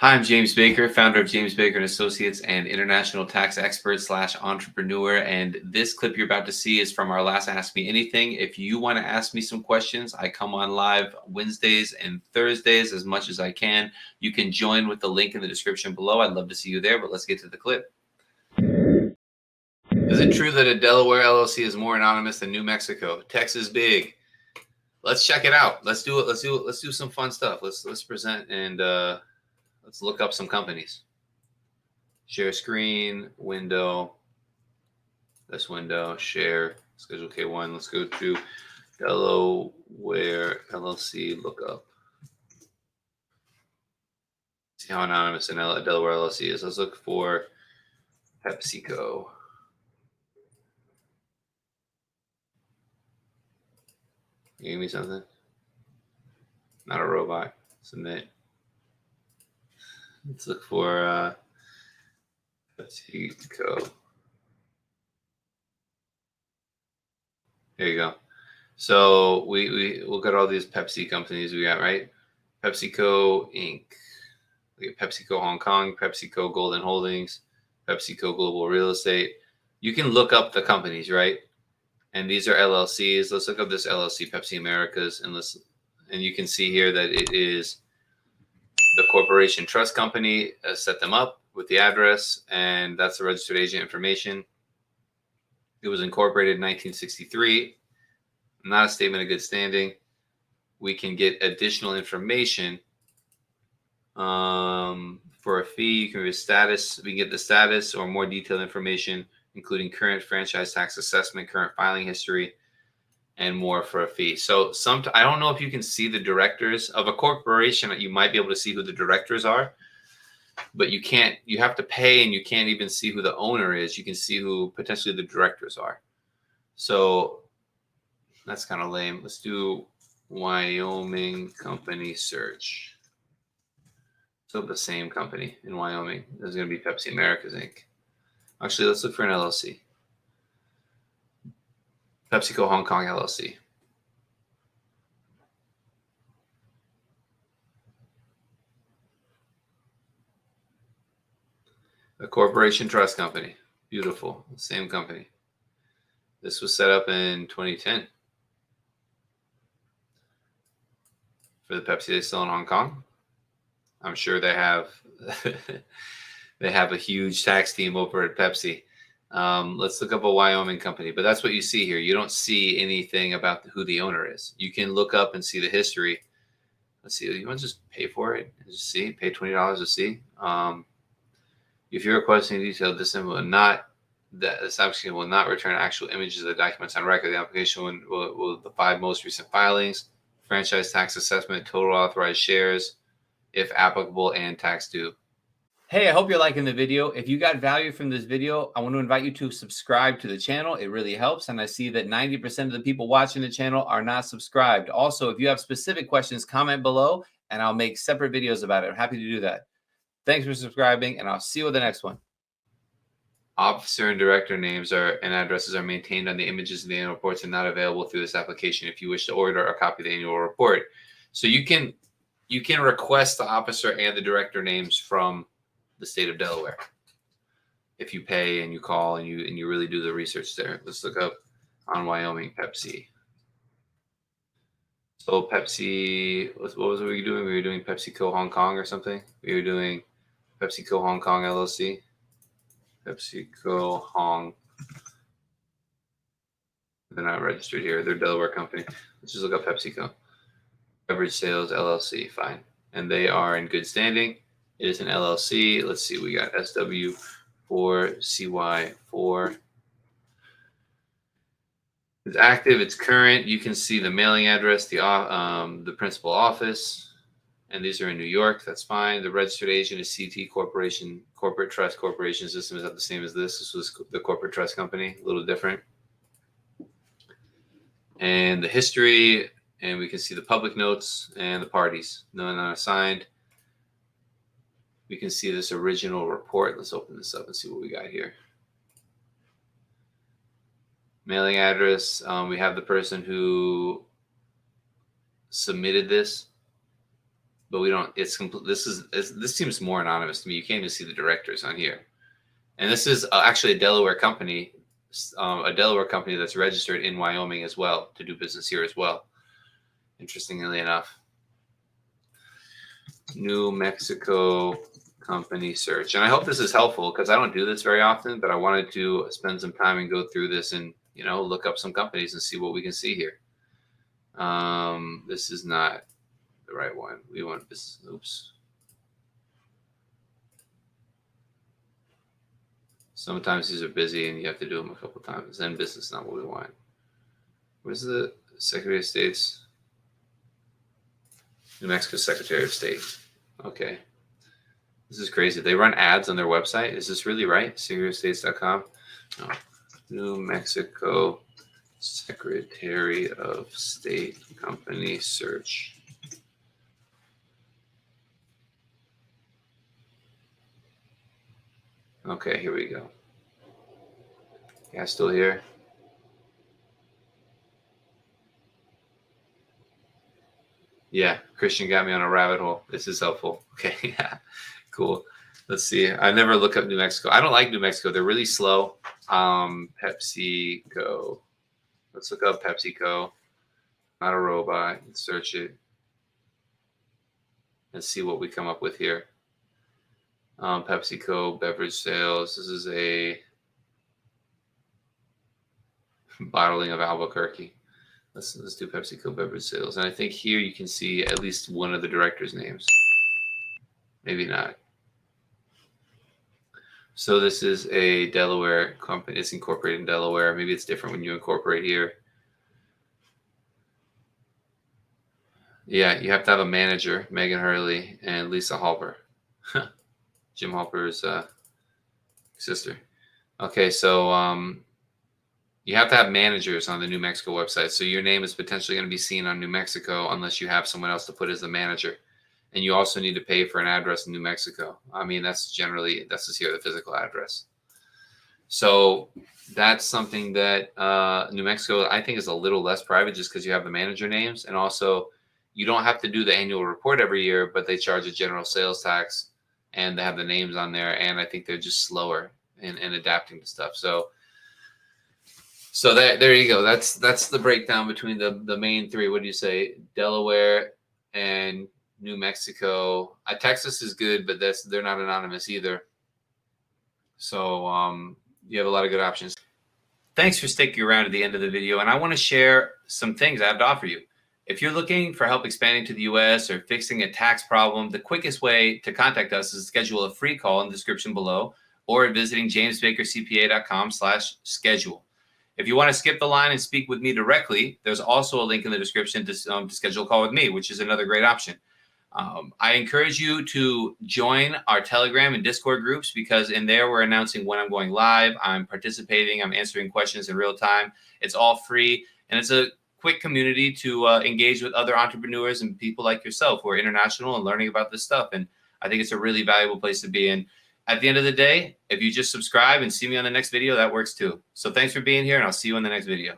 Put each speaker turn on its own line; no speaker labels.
Hi, I'm James Baker, founder of James Baker and Associates and international tax expert slash entrepreneur. And this clip you're about to see is from our last Ask Me Anything. If you want to ask me some questions, I come on live Wednesdays and Thursdays as much as I can. You can join with the link in the description below. I'd love to see you there, but let's get to the clip. Is it true that a Delaware LLC is more anonymous than New Mexico? Texas big. Let's check it out. Let's do it. Let's do some fun stuff. Let's present and let's look up some companies. Share screen, window, this window, share, schedule K1. Let's go to Delaware LLC, look up. See how anonymous an Delaware LLC is. Let's look for PepsiCo. You give me something? Not a robot. Submit. Let's look for PepsiCo. There you go. So we look at all these Pepsi companies we got, right? PepsiCo Inc. We get PepsiCo Hong Kong, PepsiCo Golden Holdings, PepsiCo Global Real Estate. You can look up the companies, right? And these are LLCs. Let's look up this LLC, Pepsi Americas, and you can see here that it is the corporation trust company set them up with the address, and that's the registered agent information. It was incorporated in 1963. Not a statement of good standing. We can get additional information for a fee. You can get status. We can get the status or more detailed information, including current franchise tax assessment, current filing history, and more for a fee. So I don't know if you can see the directors of a corporation. You might be able to see who the directors are, but you can't. You have to pay, and you can't even see who the owner is. You can see who potentially the directors are. So that's kind of lame. Let's do Wyoming company search. So the same company in Wyoming. There's going to be Pepsi Americas Inc. Actually, let's look for an LLC. PepsiCo Hong Kong LLC. A corporation trust company. Beautiful. Same company. This was set up in 2010 for the Pepsi they sell in Hong Kong. I'm sure they have they have a huge tax team over at Pepsi. Let's look up a Wyoming company, but that's what you see here. You don't see anything about who the owner is. You can look up and see the history. Let's see. You want to just pay for it and just see? Pay $20 to see. If you're requesting detailed, this will not. This application will not return actual images of the documents on record. The application will the 5 most recent filings, franchise tax assessment, total authorized shares, if applicable, and tax due. Hey, I hope you're liking the video. If you got value from this video, I want to invite you to subscribe to the channel. It really helps. And I see that 90% of the people watching the channel are not subscribed. Also, if you have specific questions, comment below and I'll make separate videos about it. I'm happy to do that. Thanks for subscribing, and I'll see you with the next one. Officer and director names and addresses are maintained on the images of the annual reports and not available through this application. If you wish to order a copy of the annual report, so you can request the officer and the director names from the state of Delaware if you pay and you call and you really do the research there. Let's look up on Wyoming Pepsi. So Pepsi, what was we doing? We were doing PepsiCo Hong Kong or something. We were doing PepsiCo Hong Kong LLC. PepsiCo Hong. They're not registered here. They're a Delaware company. Let's just look up PepsiCo. Beverage Sales LLC. Fine. And they are in good standing. It is an LLC. Let's see. We got SW4CY4. It's active. It's current. You can see the mailing address, the principal office. And these are in New York. That's fine. The registered agent is CT Corporation, Corporate Trust Corporation System. Is not the same as this. This was the corporate trust company, a little different. And the history, and we can see the public notes and the parties. None are assigned. We can see this original report. Let's open this up and see what we got here. Mailing address. We have the person who submitted this. but we don't. It's complete. This seems more anonymous to me. You can't even see the directors on here. And this is actually a Delaware company that's registered in Wyoming as well to do business here as well. Interestingly enough, New Mexico company search. And I hope this is helpful because I don't do this very often, but I wanted to spend some time and go through this and, look up some companies and see what we can see here. This is not the right one. We want this. Oops. Sometimes these are busy and you have to do them a couple times. Then business is not what we want. Where's the Secretary of State's? New Mexico Secretary of State. Okay. This is crazy. They run ads on their website. Is this really right? SecretaryofStates.com? No. New Mexico Secretary of State company search. Okay, here we go. Yeah, still here. Yeah, Christian got me on a rabbit hole. This is helpful. Okay, yeah, cool. Let's see. I never look up New Mexico. I don't like New Mexico. They're really slow. PepsiCo. Let's look up PepsiCo. Not a robot. Let's search it. Let's see what we come up with here. PepsiCo beverage sales. This is a bottling of Albuquerque. Let's do PepsiCo beverage sales. And I think here you can see at least one of the directors' names. Maybe not. So this is a Delaware company. It's incorporated in Delaware. Maybe it's different when you incorporate here. Yeah, you have to have a manager, Megan Hurley and Lisa Halper. Jim Halper's sister. Okay, so you have to have managers on the New Mexico website. So your name is potentially going to be seen on New Mexico unless you have someone else to put as the manager. And you also need to pay for an address in New Mexico. I mean, that's just here, the physical address. So that's something that New Mexico, I think, is a little less private just because you have the manager names. And also, you don't have to do the annual report every year, but they charge a general sales tax and they have the names on there. And I think they're just slower in adapting to stuff. So there you go. That's the breakdown between the main three. What do you say? Delaware and New Mexico. Texas is good, but they're not anonymous either. So you have a lot of good options. Thanks for sticking around to the end of the video. And I want to share some things I have to offer you. If you're looking for help expanding to the U.S. or fixing a tax problem, the quickest way to contact us is to schedule a free call in the description below or at visiting jamesbakercpa.com/schedule. If you want to skip the line and speak with me directly, there's also a link in the description to schedule a call with me, which is another great option. I encourage you to join our Telegram and Discord groups because in there we're announcing when I'm going live. I'm participating. I'm answering questions in real time. It's all free, and it's a quick community to engage with other entrepreneurs and people like yourself who are international and learning about this stuff. And I think it's a really valuable place to be in. At the end of the day, if you just subscribe and see me on the next video, that works too. So thanks for being here, and I'll see you in the next video.